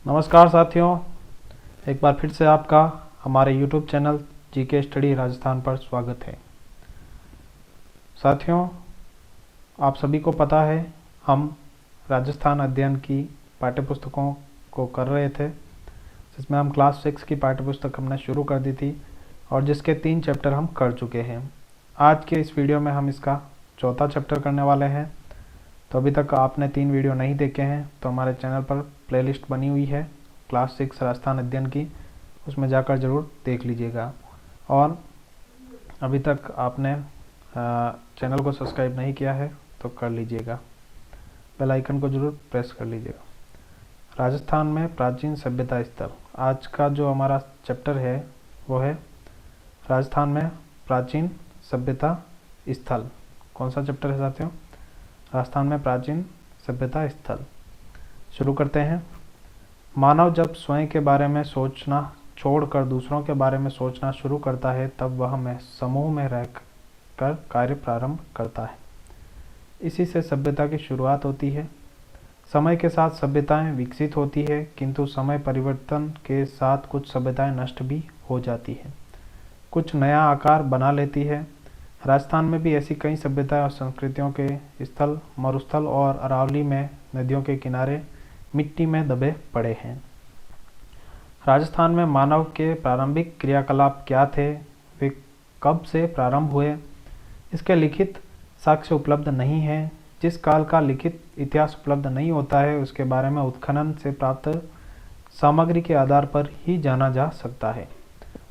नमस्कार साथियों, एक बार फिर से आपका हमारे YouTube channel GK study Rajasthan पर स्वागत है। साथियों, आप सभी को पता है हम राजस्थान अध्ययन की पाठ्यपुस्तकों को कर रहे थे, जिसमें हम क्लास 6 की पाठ्यपुस्तक हमने शुरू कर दी थी और जिसके 3 चैप्टर हम कर चुके हैं। आज के इस वीडियो में हम इसका चौथा चैप्टर करने वाले हैं। तो अभी तक आपने 3 वीडियो नहीं देखे हैं तो हमारे चैनल पर प्लेलिस्ट बनी हुई है क्लास 6 राजस्थान अध्ययन की, उसमें जाकर ज़रूर देख लीजिएगा। और अभी तक आपने चैनल को सब्सक्राइब नहीं किया है तो कर लीजिएगा, बेल आइकन को ज़रूर प्रेस कर लीजिएगा। राजस्थान में प्राचीन सभ्यता स्थल, आज का जो हमारा चैप्टर है वो है राजस्थान में प्राचीन सभ्यता स्थल। कौन सा चैप्टर है साथियों? राजस्थान में प्राचीन सभ्यता स्थल। शुरू करते हैं। मानव जब स्वयं के बारे में सोचना छोड़कर दूसरों के बारे में सोचना शुरू करता है तब वह समूह में रहकर कार्य प्रारंभ करता है। इसी से सभ्यता की शुरुआत होती है। समय के साथ सभ्यताएं विकसित होती है, किंतु समय परिवर्तन के साथ कुछ सभ्यताएं नष्ट भी हो जाती है, कुछ नया आकार बना लेती है। राजस्थान में भी ऐसी कई सभ्यताएं और संस्कृतियों के स्थल मरुस्थल और अरावली में नदियों के किनारे मिट्टी में दबे पड़े हैं। राजस्थान में मानव के प्रारंभिक क्रियाकलाप क्या थे, वे कब से प्रारंभ हुए, इसके लिखित साक्ष्य उपलब्ध नहीं है। जिस काल का लिखित इतिहास उपलब्ध नहीं होता है उसके बारे में उत्खनन से प्राप्त सामग्री के आधार पर ही जाना जा सकता है।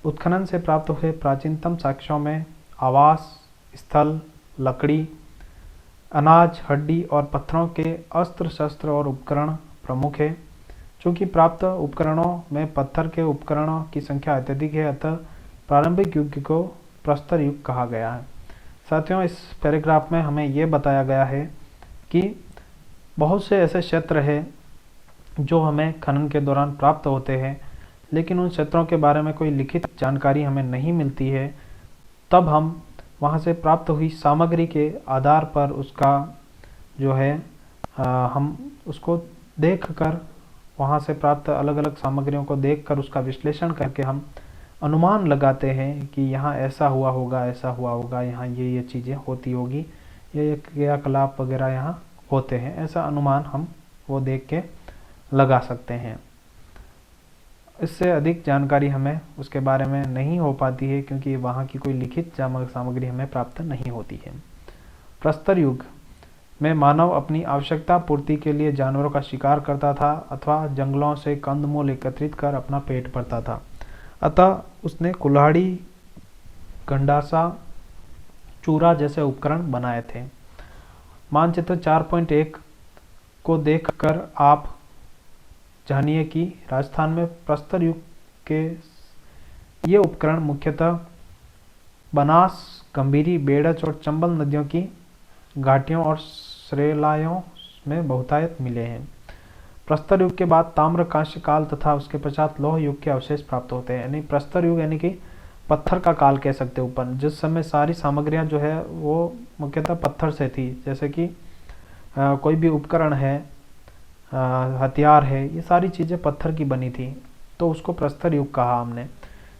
उत्खनन से प्राप्त हुए प्राचीनतम साक्ष्यों में आवास स्थल, लकड़ी, अनाज, हड्डी और पत्थरों के अस्त्र शस्त्र और उपकरण प्रमुख है। चूँकि प्राप्त उपकरणों में पत्थर के उपकरणों की संख्या अत्यधिक है, अतः प्रारंभिक युग को प्रस्तर युग कहा गया है। साथियों, इस पैराग्राफ में हमें यह बताया गया है कि बहुत से ऐसे क्षेत्र हैं जो हमें खनन के दौरान प्राप्त होते हैं, लेकिन उन क्षेत्रों के बारे में कोई लिखित जानकारी हमें नहीं मिलती है। तब हम वहाँ से प्राप्त हुई सामग्री के आधार पर उसका जो है हम उसको देखकर, वहाँ से प्राप्त अलग अलग सामग्रियों को देखकर उसका विश्लेषण करके हम अनुमान लगाते हैं कि यहाँ ऐसा हुआ होगा, ऐसा हुआ होगा, यहाँ ये चीज़ें होती होगी, ये क्रियाकलाप वगैरह यहाँ होते हैं। ऐसा अनुमान हम वो देख के लगा सकते हैं। इससे अधिक जानकारी हमें उसके बारे में नहीं हो पाती है, क्योंकि वहाँ की कोई लिखित सामग्री हमें प्राप्त नहीं होती है। प्रस्तर युग में मानव अपनी आवश्यकता पूर्ति के लिए जानवरों का शिकार करता था अथवा जंगलों से कंदमूल एकत्रित कर अपना पेट भरता था। अतः उसने कुल्हाड़ी, गंडासा, चूरा जैसे उपकरण बनाए थे। मानचित्र 4.1 को देखकर आप जानिए कि राजस्थान में प्रस्तर युग के ये उपकरण मुख्यतः बनास, गंभीरी, बेड़च और चंबल नदियों की घाटियों और श्रेलायों में बहुतायत मिले हैं। प्रस्तर युग के बाद ताम्र कांस्य काल तथा उसके पश्चात लौह युग के अवशेष प्राप्त होते हैं। यानी प्रस्तर युग यानी कि पत्थर का काल कह सकते हैं ऊपर, जिस समय सारी सामग्रियां जो है वो मुख्यतः पत्थर से थी, जैसे कि कोई भी उपकरण है, हथियार है, ये सारी चीज़ें पत्थर की बनी थी, तो उसको प्रस्तर युग कहा हमने।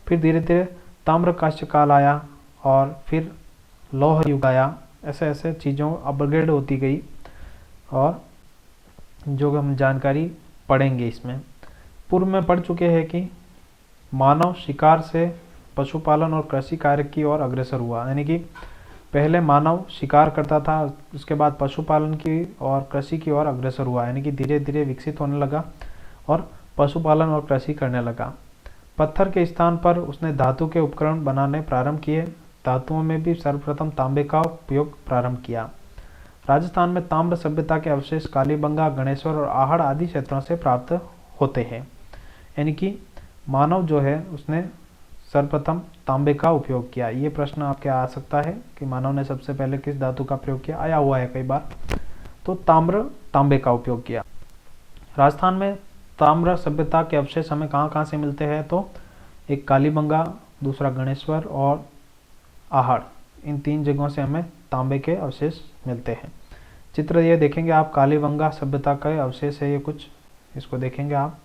फिर धीरे धीरे ताम्र कांस्य काल आया और फिर लौह युग आया। ऐसे ऐसे चीज़ों अपग्रेड होती गई और जो हम जानकारी पढ़ेंगे इसमें। पूर्व में पढ़ चुके हैं कि मानव शिकार से पशुपालन और कृषि कार्य की ओर अग्रसर हुआ। यानी कि पहले मानव शिकार करता था, उसके बाद पशुपालन की और कृषि की ओर अग्रसर हुआ, यानी कि धीरे धीरे विकसित होने लगा और पशुपालन और कृषि करने लगा। पत्थर के स्थान पर उसने धातु के उपकरण बनाने प्रारंभ किए। धातुओं में भी सर्वप्रथम तांबे का उपयोग प्रारंभ किया। राजस्थान में ताम्र सभ्यता के अवशेष कालीबंगा, गणेश्वर और आहड़ आदि क्षेत्रों से प्राप्त होते हैं। यानी कि मानव जो है उसने सर्वप्रथम तांबे का उपयोग किया। ये प्रश्न आपके आ सकता है कि मानव ने सबसे पहले किस धातु का प्रयोग किया, आया हुआ है कई बार, तो तांबे का उपयोग किया। राजस्थान में ताम्र सभ्यता के अवशेष हमें कहाँ कहाँ से मिलते हैं, तो एक कालीबंगा, दूसरा गणेश्वर और आहड़, इन 3 जगहों से हमें तांबे के अवशेष मिलते हैं। चित्र ये देखेंगे आप, कालीबंगा सभ्यता का अवशेष है ये कुछ, इसको देखेंगे आप।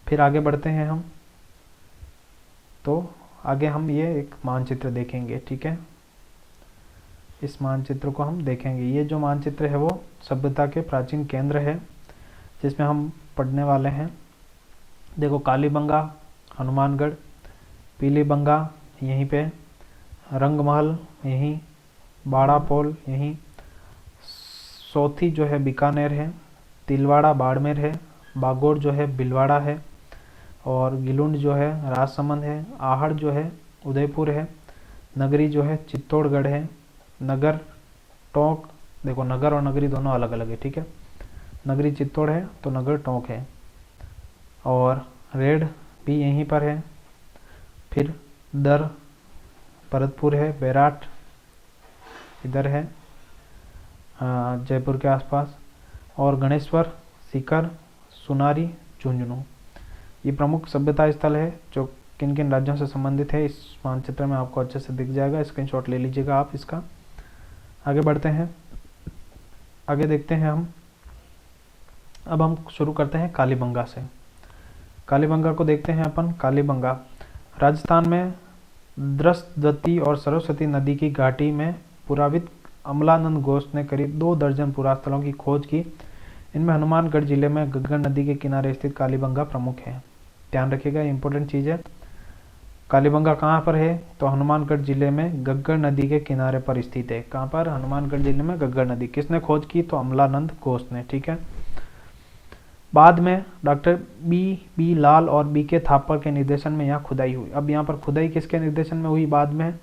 फिर आगे बढ़ते हैं हम। तो आगे हम ये एक मानचित्र देखेंगे, ठीक है। इस मानचित्र को हम देखेंगे। ये जो मानचित्र है वो सभ्यता के प्राचीन केंद्र है जिसमें हम पढ़ने वाले हैं। देखो, कालीबंगा हनुमानगढ़, पीलीबंगा यहीं पे, रंगमहल यहीं, बाड़ापोल यहीं, सोथी जो है बीकानेर है, तिलवाड़ा बाड़मेर है, बागोड़ जो है भीलवाड़ा है, और गिलुंड जो है राजसमंद है, आहड़ जो है उदयपुर है, नगरी जो है चित्तौड़गढ़ है, नगर टोंक, देखो नगर और नगरी दोनों अलग अलग है, ठीक है। नगरी चित्तौड़ है तो नगर टोंक है, और रेड भी यहीं पर है। फिर दर भरतपुर है, बैराट इधर है जयपुर के आसपास, और गणेश्वर, सीकर, सुनारी, झुंझुनू। ये प्रमुख सभ्यता स्थल है जो किन किन राज्यों से संबंधित है। इस मानचित्र में आपको अच्छे से दिख जाएगा, स्क्रीनशॉट ले लीजिएगा आप इसका। आगे बढ़ते हैं, आगे देखते हैं हम। अब हम शुरू करते हैं कालीबंगा से। कालीबंगा को देखते हैं अपन। कालीबंगा राजस्थान में द्रष्टद्वती और सरस्वती नदी की घाटी में पुराविद अमलानंद घोष ने करीब 2 दर्जन पुरास्थलों की खोज की। इनमें हनुमानगढ़ जिले में गग्गर नदी के किनारे स्थित कालीबंगा प्रमुख है। ध्यान रखिएगा, इंपॉर्टेंट चीज़ है। कालीबंगा कहाँ पर है? तो हनुमानगढ़ जिले में गग्गर नदी के किनारे पर स्थित है। कहाँ पर? हनुमानगढ़ जिले में गग्गर नदी। किसने खोज की? तो अमलानंद घोष ने, ठीक है। बाद में डॉक्टर बी लाल और बी के थापर के निर्देशन में यहाँ खुदाई हुई। अब यहाँ पर खुदाई किसके निर्देशन में हुई बाद में?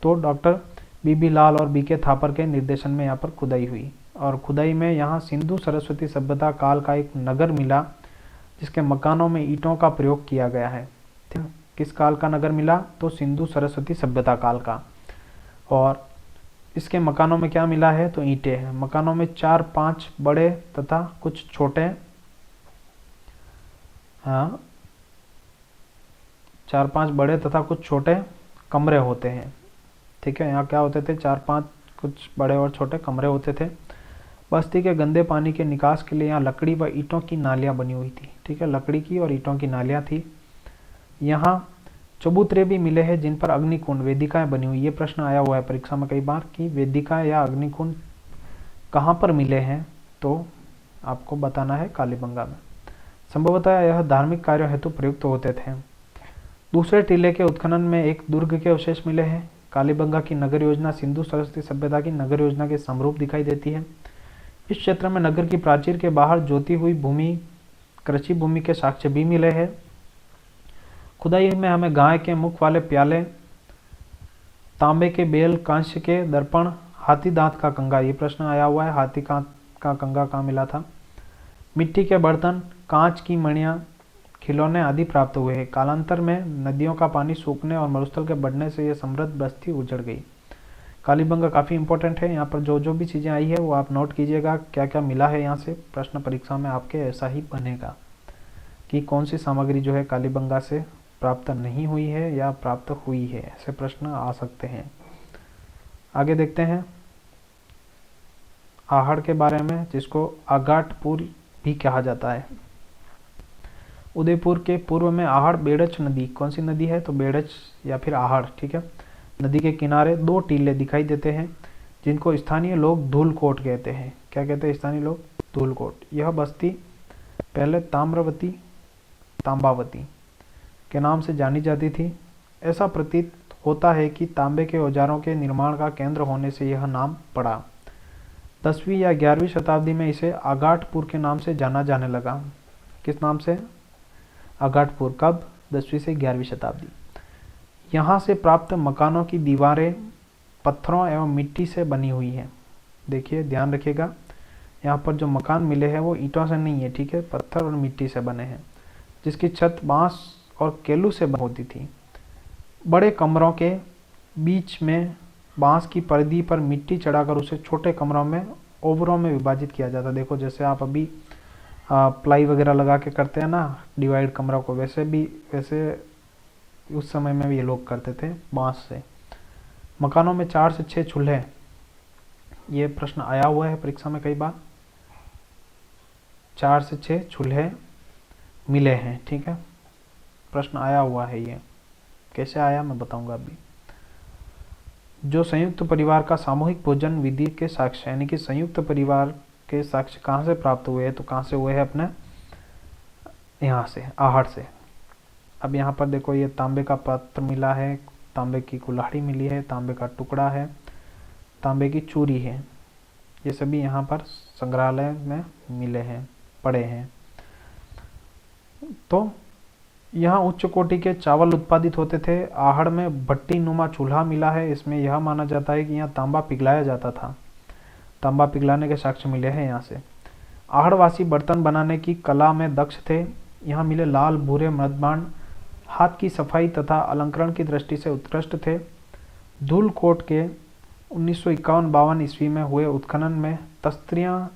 तो डॉक्टर बी लाल और बी के थापर के निर्देशन में यहाँ पर खुदाई हुई, और खुदाई में यहाँ सिंधु सरस्वती सभ्यता काल का एक नगर मिला जिसके मकानों में ईंटों का प्रयोग किया गया है। ठीक, किस काल का नगर मिला? तो सिंधु सरस्वती सभ्यता काल का। और इसके मकानों में क्या मिला है? तो ईंटें हैं। मकानों में 4-5 बड़े तथा कुछ छोटे, 4-5 बड़े तथा कुछ छोटे कमरे होते हैं। ठीक है, यहाँ क्या होते थे? 4-5 कुछ बड़े और छोटे कमरे होते थे। बस्ती के गंदे पानी के निकास के लिए यहाँ लकड़ी व ईंटों की नालियाँ बनी हुई थी। ठीक है, लकड़ी की और ईंटों की नालियाँ थी। यहाँ चबूतरे भी मिले हैं जिन पर अग्निकुंड, वेदिकाएं बनी हुई। ये प्रश्न आया हुआ है परीक्षा में कई बार कि वेदिकाएं या अग्निकुंड कहाँ पर मिले हैं, तो आपको बताना है कालीबंगा में। संभवतः यह धार्मिक कार्यों हेतु प्रयुक्त होते थे। दूसरे टीले के उत्खनन में एक दुर्ग के अवशेष मिले हैं। कालीबंगा की नगर योजना सिंधु सरस्वती सभ्यता की नगर योजना के समरूप दिखाई देती है। इस क्षेत्र में नगर की प्राचीर के बाहर जोती हुई भूमि, कृषि भूमि के साक्ष्य भी मिले हैं। खुदाई में हमें गाय के मुख वाले प्याले, तांबे के बेल, कांस्य के दर्पण, हाथी दांत का कंगा, ये प्रश्न आया हुआ है, हाथी का कंगा कहाँ मिला था। मिट्टी के बर्तन, कांच की मणियाँ, खिलौने आदि प्राप्त हुए हैं। कालांतर में नदियों का पानी सूखने और मरुस्थल के बढ़ने से यह समृद्ध बस्ती उजड़ गई। कालीबंगा काफ़ी इंपॉर्टेंट है। यहाँ पर जो जो भी चीज़ें आई है वो आप नोट कीजिएगा, क्या क्या मिला है यहाँ से। प्रश्न परीक्षा में आपके ऐसा ही बनेगा कि कौन सी सामग्री जो है कालीबंगा से प्राप्त नहीं हुई है या प्राप्त हुई है, ऐसे प्रश्न आ सकते हैं। आगे देखते हैं आहड़ के बारे में, जिसको आगाटपुर भी कहा जाता है। उदयपुर के पूर्व में आहड़ बेड़च नदी, कौन सी नदी है? तो बेड़च या फिर आहड़, ठीक है। नदी के किनारे 2 टीले दिखाई देते हैं जिनको स्थानीय लोग धूलकोट कहते हैं। क्या कहते हैं स्थानीय लोग? धूलकोट। यह बस्ती पहले तांबावती के नाम से जानी जाती थी। ऐसा प्रतीत होता है कि तांबे के औजारों के निर्माण का केंद्र होने से यह नाम पड़ा। 10वीं या 11वीं शताब्दी में इसे आगाटपुर के नाम से जाना जाने लगा। किस नाम से? आगाटपुर। कब? 10वीं से 11वीं शताब्दी। यहाँ से प्राप्त मकानों की दीवारें पत्थरों एवं मिट्टी से बनी हुई हैं। देखिए, ध्यान रखिएगा, यहाँ पर जो मकान मिले हैं वो ईंटों से नहीं है, ठीक है, पत्थर और मिट्टी से बने हैं, जिसकी छत बांस और केलू से बनी होती थी। बड़े कमरों के बीच में बांस की परिधि पर मिट्टी चढ़ाकर उसे छोटे कमरों में, ओवरों में विभाजित किया जाता। देखो, जैसे आप अभी प्लाई वगैरह लगा के करते हैं ना, डिवाइड कमरों को, वैसे उस समय में भी ये लोग करते थे बांस से। मकानों में 4 से 6 चूल्हे, ये प्रश्न आया हुआ है परीक्षा में कई बार। 4 से 6 चूल्हे मिले हैं। ठीक है, प्रश्न आया हुआ है, ये कैसे आया मैं बताऊंगा अभी। जो संयुक्त परिवार का सामूहिक भोजन विधि के साक्ष्य, यानी कि संयुक्त परिवार के साक्ष्य कहाँ से प्राप्त हुए हैं, तो कहाँ से हुए हैं, अपने यहाँ से, आहड़ से। अब यहाँ पर देखो, ये तांबे का पात्र मिला है, तांबे की कुल्हाड़ी मिली है, तांबे का टुकड़ा है, तांबे की चूरी है, ये सभी यहाँ पर संग्रहालय में मिले हैं, पड़े हैं। तो यहाँ उच्च कोटि के चावल उत्पादित होते थे। आहड़ में भट्टी नुमा चूल्हा मिला है, इसमें यह माना जाता है कि यहाँ तांबा पिघलाया जाता था, तांबा पिघलाने के साक्ष्य मिले हैं यहाँ से। आहड़वासी बर्तन बनाने की कला में दक्ष थे। यहाँ मिले लाल भूरे मृदभांड हाथ की सफाई तथा अलंकरण की दृष्टि से उत्कृष्ट थे। धूलकोट के 1951-52 ईस्वी में हुए उत्खनन में तस्त्रियाँ,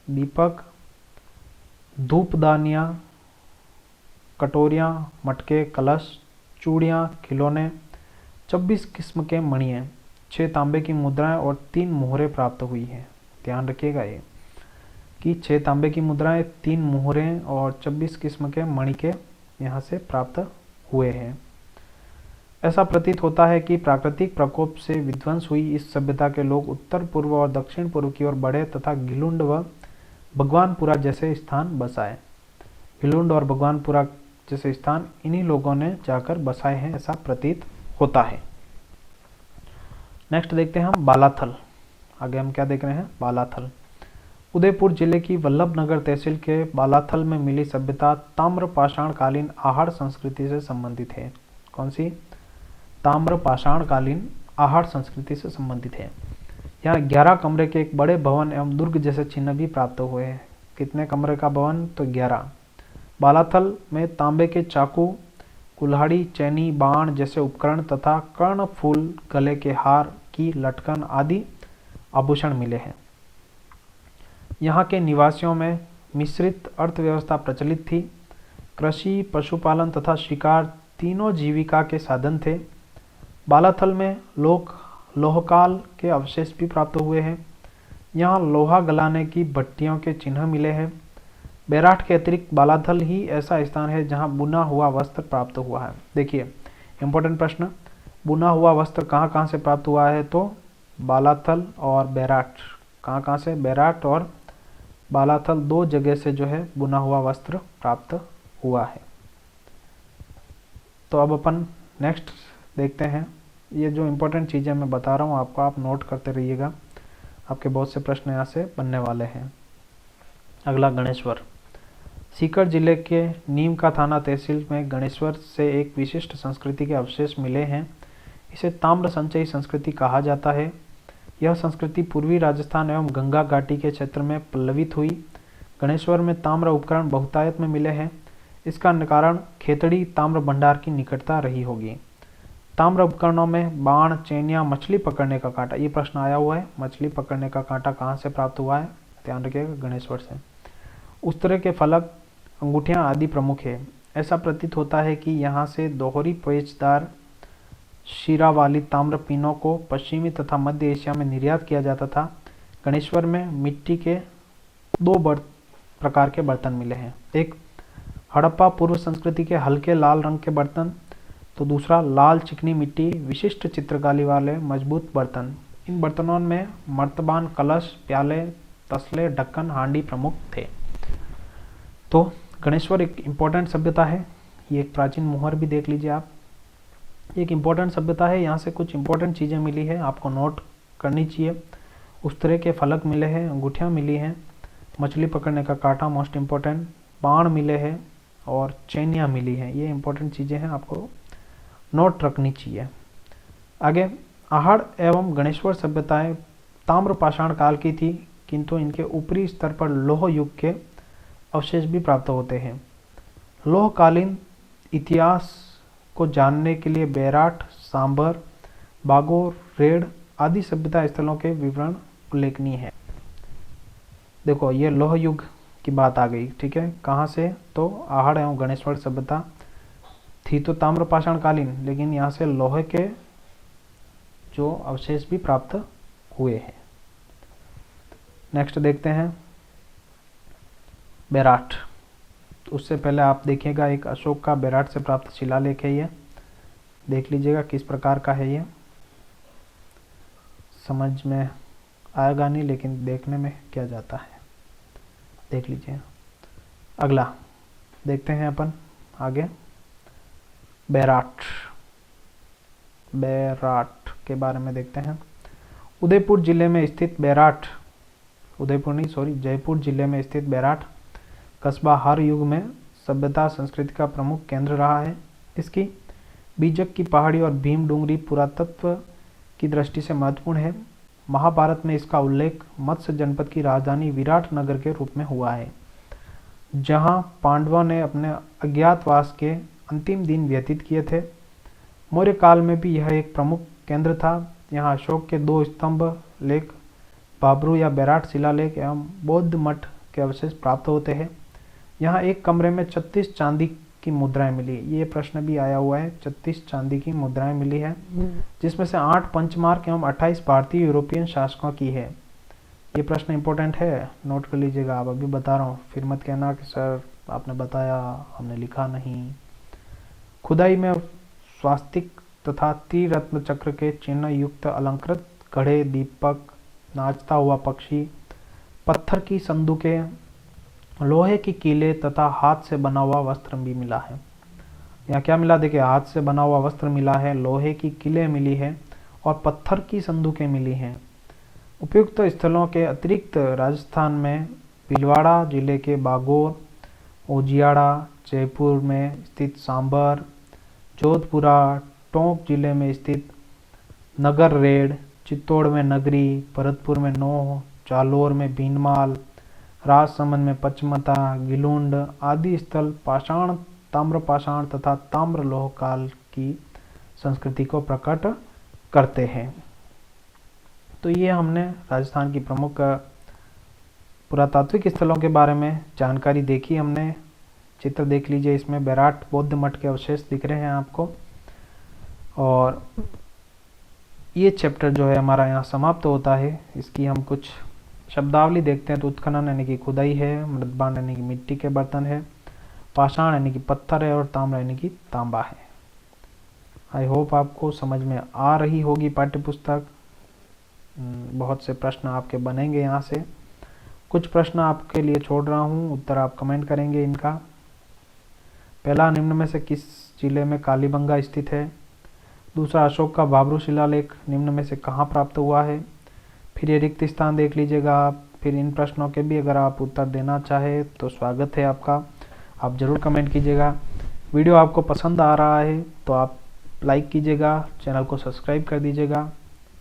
दीपक, धूपदानियाँ, कटोरियाँ, मटके, कलश, चूड़ियाँ, खिलौने, 26 किस्म के मणियाँ, 6 तांबे की मुद्राएं और 3 मोहरें प्राप्त हुई हैं। ध्यान रखिएगा ये कि 6 तांबे की मुद्राएं, 3 मोहरें और 26 किस्म के मणिके यहाँ से प्राप्त हुए हैं। ऐसा प्रतीत होता है कि प्राकृतिक प्रकोप से विध्वंस हुई इस सभ्यता के लोग उत्तर पूर्व और दक्षिण पूर्व की ओर बढ़े तथा गिलुंड व भगवानपुरा जैसे स्थान बसाए। गिलुंड और भगवानपुरा जैसे स्थान इन्हीं लोगों ने जाकर बसाए हैं, ऐसा प्रतीत होता है। नेक्स्ट देखते हैं हम बालाथल। आगे हम क्या देख रहे हैं, बालाथल। उदयपुर जिले की वल्लभनगर तहसील के बालाथल में मिली सभ्यता ताम्र पाषाणकालीन आहड़ संस्कृति से संबंधित है। कौन सी, ताम्र पाषाणकालीन आहड़ संस्कृति से संबंधित है। यहाँ 11 कमरे के एक बड़े भवन एवं दुर्ग जैसे चिन्ह भी प्राप्त हुए हैं। कितने कमरे का भवन, तो 11। बालाथल में तांबे के चाकू, कुल्हाड़ी, चैनी, बाण जैसे उपकरण तथा कर्णफूल, गले के हार की लटकन आदि आभूषण मिले हैं। यहाँ के निवासियों में मिश्रित अर्थव्यवस्था प्रचलित थी। कृषि, पशुपालन तथा शिकार तीनों जीविका के साधन थे। बालाथल में लोहकाल के अवशेष भी प्राप्त हुए हैं। यहाँ लोहा गलाने की भट्टियों के चिन्ह मिले हैं। बैराठ के अतिरिक्त बालाथल ही ऐसा स्थान है जहाँ बुना हुआ वस्त्र प्राप्त हुआ है। देखिए इंपॉर्टेंट प्रश्न, बुना हुआ वस्त्र कहाँ कहाँ से प्राप्त हुआ है, तो बालाथल और बैराठ। कहाँ कहाँ से, बैराठ और बालाथल, 2 जगह से जो है बुना हुआ वस्त्र प्राप्त हुआ है। तो अब अपन नेक्स्ट देखते हैं। ये जो इम्पोर्टेंट चीज़ें मैं बता रहा हूँ आपको, आप नोट करते रहिएगा, आपके बहुत से प्रश्न यहाँ से बनने वाले हैं। अगला गणेश्वर। सीकर जिले के नीम का थाना तहसील में गणेश्वर से एक विशिष्ट संस्कृति के अवशेष मिले हैं। इसे ताम्र संचयी संस्कृति कहा जाता है। यह संस्कृति पूर्वी राजस्थान एवं गंगा घाटी के क्षेत्र में पल्लवित हुई। गणेश्वर में ताम्र उपकरण बहुतायत में मिले हैं। इसका कारण खेतड़ी ताम्र भंडार की निकटता रही होगी। ताम्र उपकरणों में बाण, चैनिया, मछली पकड़ने का कांटा, ये प्रश्न आया हुआ है, मछली पकड़ने का कांटा कहाँ से प्राप्त हुआ है, ध्यान रखिएगा, गणेश्वर से। उस तरह के फलक, अंगूठियाँ आदि प्रमुख है। ऐसा प्रतीत होता है कि यहाँ से दोहरी पेचदार शीरा वाली ताम्र पीनों को पश्चिमी तथा मध्य एशिया में निर्यात किया जाता था। गणेश्वर में मिट्टी के 2 प्रकार के बर्तन मिले हैं। एक हड़प्पा पूर्व संस्कृति के हल्के लाल रंग के बर्तन, तो दूसरा लाल चिकनी मिट्टी विशिष्ट चित्रकारी वाले मजबूत बर्तन। इन बर्तनों में मर्तबान, कलश, प्याले, तसले, ढक्कन, हांडी प्रमुख थे। तो गणेश्वर एक इम्पोर्टेंट सभ्यता है। ये एक प्राचीन मुहर भी देख लीजिए आप, एक इम्पोर्टेंट सभ्यता है। यहाँ से कुछ इम्पोर्टेंट चीज़ें मिली है, आपको नोट करनी चाहिए। उस तरह के फलक मिले हैं, अंगूठियाँ मिली हैं, मछली पकड़ने का कांटा मोस्ट इम्पोर्टेंट, बाण मिले हैं और चैनियाँ मिली हैं। ये इम्पोर्टेंट चीज़ें हैं, आपको नोट रखनी चाहिए। आगे, आहड़ एवं गणेश्वर सभ्यताएं ताम्र पाषाण काल की थी, किंतु इनके ऊपरी स्तर पर लौह युग के अवशेष भी प्राप्त होते हैं। लौहकालीन इतिहास को जानने के लिए बैराठ, सांभर, बागोर, रेड आदि सभ्यता स्थलों के विवरण उल्लेखनीय है। देखो ये लौह युग की बात आ गई, ठीक है, कहाँ से, तो आहड़ एवं गणेश्वर सभ्यता थी तो ताम्र पाषाण कालीन, लेकिन यहाँ से लोहे के जो अवशेष भी प्राप्त हुए हैं। नेक्स्ट देखते हैं बेराट। तो उससे पहले आप देखिएगा, एक अशोक का बेराट से प्राप्त शिलालेख है ये, देख लीजिएगा किस प्रकार का है ये। समझ में आएगा नहीं, लेकिन देखने में क्या जाता है, देख लीजिए। अगला देखते हैं अपन आगे, बेराट। बेराट के बारे में देखते हैं। उदयपुर जिले में स्थित बेराट, उदयपुर नहीं सॉरी जयपुर जिले में स्थित बेराट कस्बा हर युग में सभ्यता संस्कृति का प्रमुख केंद्र रहा है। इसकी बीजक की पहाड़ी और भीम डूंगरी पुरातत्व की दृष्टि से महत्वपूर्ण है। महाभारत में इसका उल्लेख मत्स्य जनपद की राजधानी विराट नगर के रूप में हुआ है, जहां पांडवों ने अपने अज्ञातवास के अंतिम दिन व्यतीत किए थे। मौर्य काल में भी यह एक प्रमुख केंद्र था। यहाँ अशोक के 2 स्तंभ लेख, बाबरू या बेराट शिलालेख एवं बौद्ध मठ के अवशेष प्राप्त होते हैं। यहाँ एक कमरे में 36 चांदी की मुद्राएं मिली। ये प्रश्न भी आया हुआ है, 36 चांदी की मुद्राएं मिली है, जिसमें से 8 पंचमार्क एवं 28 भारतीय यूरोपियन शासकों की है। ये प्रश्न इंपॉर्टेंट है, नोट कर लीजिएगा। आप अभी बता रहा हूँ, फिर मत कहना कि सर आपने बताया हमने लिखा नहीं। खुदाई में स्वास्तिक तथा त्रिरत्न चक्र के चिन्ह युक्त अलंकृत घड़े, दीपक, नाचता हुआ पक्षी, पत्थर की संदूकें, लोहे की कीले तथा हाथ से बना हुआ वस्त्र भी मिला है। यहाँ क्या मिला देखिए, हाथ से बना हुआ वस्त्र मिला है, लोहे की कीले मिली है और पत्थर की संदूकें मिली हैं। उपयुक्त स्थलों के अतिरिक्त राजस्थान में भीलवाड़ा जिले के बागोर, ओजियाड़ा, जयपुर में स्थित सांबर, जोधपुरा, टोंक जिले में स्थित नगर रेड, चित्तौड़ में नगरी, भरतपुर में नोह, जालोर में भीनमाल, राजसमंद में पचमता, गिलुंड आदि स्थल पाषाण, ताम्रपाषाण तथा ताम्र लोह काल की संस्कृति को प्रकट करते हैं। तो ये हमने राजस्थान की प्रमुख पुरातात्विक स्थलों के बारे में जानकारी देखी हमने। चित्र देख लीजिए, इसमें बेराट बौद्ध मठ के अवशेष दिख रहे हैं आपको। और ये चैप्टर जो है हमारा यहाँ समाप्त होता है। इसकी हम कुछ शब्दावली देखते हैं। तो उत्खनन यानी कि खुदाई है, मृदबान यानी कि मिट्टी के बर्तन है, पाषाण यानी कि पत्थर है और ताम्र यानी कि तांबा है। आई होप आपको समझ में आ रही होगी पाठ्य पुस्तक। बहुत से प्रश्न आपके बनेंगे यहाँ से। कुछ प्रश्न आपके लिए छोड़ रहा हूँ, उत्तर आप कमेंट करेंगे इनका। पहला, निम्न में से किस जिले में कालीबंगा स्थित है? दूसरा, अशोक का बाबरू शिलालेख निम्न में से कहाँ प्राप्त हुआ है? फिर ये रिक्त स्थान देख लीजिएगा आप। फिर इन प्रश्नों के भी अगर आप उत्तर देना चाहे तो स्वागत है आपका, आप ज़रूर कमेंट कीजिएगा। वीडियो आपको पसंद आ रहा है तो आप लाइक कीजिएगा, चैनल को सब्सक्राइब कर दीजिएगा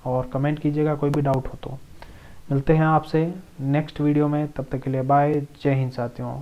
और कमेंट कीजिएगा कोई भी डाउट हो तो। मिलते हैं आपसे नेक्स्ट वीडियो में, तब तक के लिए बाय। जय हिंद साथियों।